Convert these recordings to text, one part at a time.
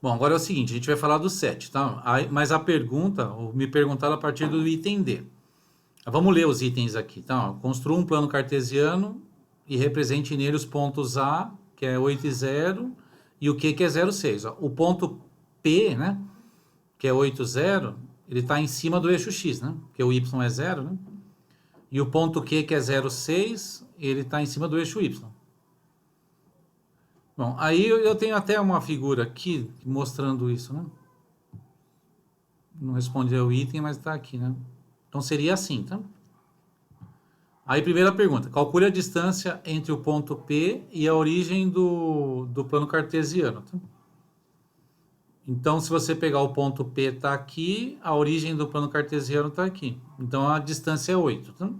Bom, agora é o seguinte, a gente vai falar do 7, tá? Mas a pergunta, me perguntaram a partir do item D. Vamos ler os itens aqui, tá? Construa um plano cartesiano e represente nele os pontos A, que é 8 e 0, e o Q, que é 0, 6. Ó. O ponto P, né, que é 8, 0, ele está em cima do eixo X, né? Porque o Y é 0, né? E o ponto Q, que é 0, 6, ele está em cima do eixo Y. Bom, aí eu tenho até uma figura aqui mostrando isso, né? Não respondi ao item, mas está aqui, né? Então seria assim, tá? Aí, primeira pergunta. Calcule a distância entre o ponto P e a origem do plano cartesiano. Tá? Então, se você pegar o ponto P está aqui, a origem do plano cartesiano está aqui. Então, a distância é 8. Tá?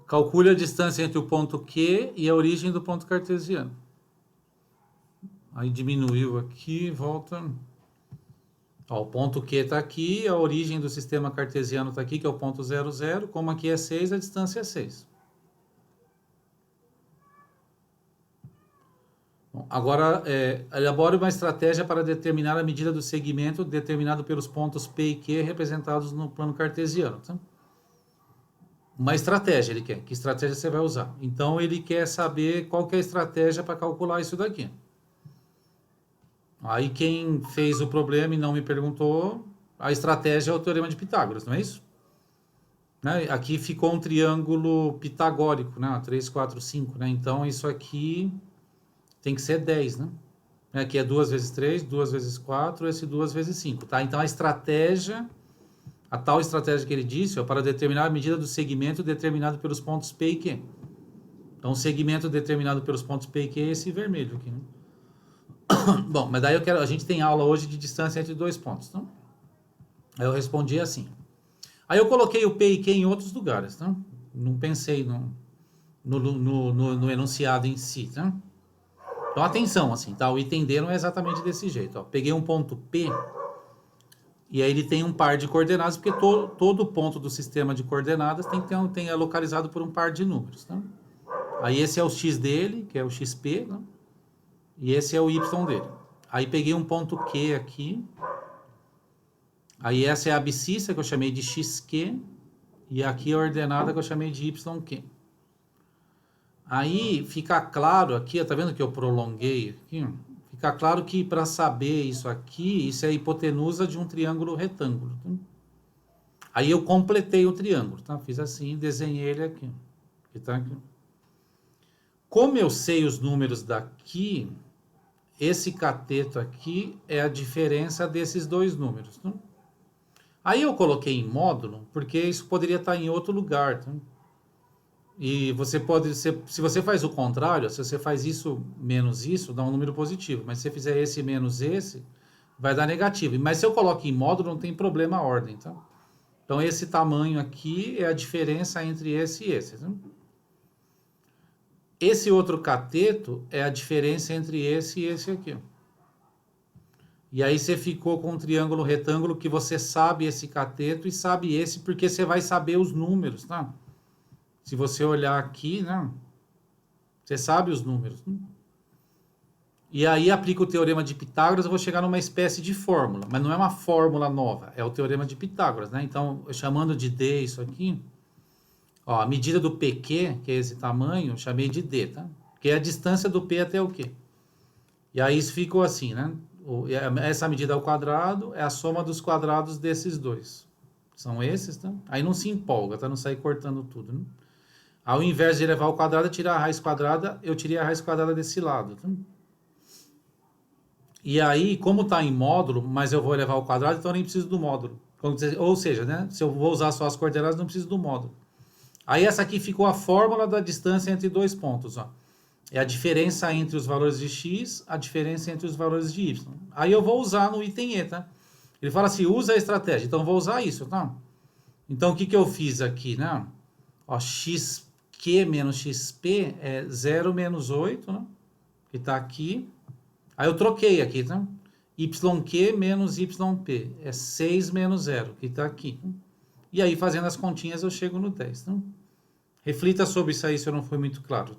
Calcule a distância entre o ponto Q e a origem do ponto cartesiano. Aí diminuiu aqui, volta. Ó, o ponto Q está aqui, a origem do sistema cartesiano está aqui, que é o ponto 0, 0. Como aqui é 6, a distância é 6. Bom, agora, elabore uma estratégia para determinar a medida do segmento determinado pelos pontos P e Q representados no plano cartesiano. Tá? Uma estratégia ele quer. Que estratégia você vai usar? Então, ele quer saber qual que é a estratégia para calcular isso daqui. Aí, quem fez o problema e não me perguntou, a estratégia é o teorema de Pitágoras, não é isso? Né? Aqui ficou um triângulo pitagórico, né? 3, 4, 5. Né? Então, isso aqui tem que ser 10, né? Aqui é 2 vezes 3, 2 vezes 4, esse 2 vezes 5. Tá? Então, a estratégia, a tal estratégia que ele disse, é para determinar a medida do segmento determinado pelos pontos P e Q. Então, o segmento determinado pelos pontos P e Q é esse vermelho aqui, né? Bom, mas daí a gente tem aula hoje de distância entre dois pontos, tá? Aí eu respondi assim. Aí eu coloquei o P e Q em outros lugares, tá? Não pensei no enunciado em si, tá? Então, atenção, assim, tá? O item D não é exatamente desse jeito, ó. Peguei um ponto P e aí ele tem um par de coordenadas, porque todo ponto do sistema de coordenadas é localizado por um par de números, tá? Aí esse é o X dele, que é o XP, né? E esse é o Y dele. Aí peguei um ponto Q aqui. Aí essa é a abscissa que eu chamei de XQ. E aqui a ordenada que eu chamei de YQ. Aí fica claro aqui, tá vendo que eu prolonguei aqui? Fica claro que para saber isso aqui, isso é a hipotenusa de um triângulo retângulo. Tá? Aí eu completei o triângulo, tá? Fiz assim, desenhei ele aqui. Que tá aqui. Como eu sei os números daqui, esse cateto aqui é a diferença desses dois números. Tá? Aí eu coloquei em módulo, porque isso poderia estar em outro lugar. Tá? E você pode, se você faz o contrário, se você faz isso menos isso, dá um número positivo. Mas se você fizer esse menos esse, vai dar negativo. Mas se eu coloco em módulo, não tem problema a ordem. Tá? Então esse tamanho aqui é a diferença entre esse e esse. Tá? Esse outro cateto é a diferença entre esse e esse aqui. E aí você ficou com um triângulo retângulo que você sabe esse cateto e sabe esse, porque você vai saber os números, tá? Se você olhar aqui, né? Você sabe os números. Né? E aí aplica o teorema de Pitágoras, eu vou chegar numa espécie de fórmula. Mas não é uma fórmula nova, é o teorema de Pitágoras, né? Então, chamando de D isso aqui, ó, a medida do PQ, que é esse tamanho, eu chamei de D, tá? Que é a distância do P até o Q. E aí isso ficou assim, né? Essa medida ao quadrado é a soma dos quadrados desses dois. São esses, tá? Aí não se empolga, tá? Não sai cortando tudo, né? Ao invés de levar ao quadrado e tirar a raiz quadrada, eu tirei a raiz quadrada desse lado, tá? E aí, como está em módulo, mas eu vou levar ao quadrado, então eu nem preciso do módulo. Ou seja, né? Se eu vou usar só as coordenadas, não preciso do módulo. Aí essa aqui ficou a fórmula da distância entre dois pontos, ó. É a diferença entre os valores de x, a diferença entre os valores de y. Aí eu vou usar no item E, tá? Ele fala assim, usa a estratégia. Então eu vou usar isso, tá? Então o que eu fiz aqui, né? Ó, xq menos xp é 0 menos 8, né? Que tá aqui. Aí eu troquei aqui, tá? yq menos yp é 6 menos 0, que tá aqui. E aí fazendo as continhas eu chego no 10, tá? Reflita sobre isso aí se eu não fui muito claro.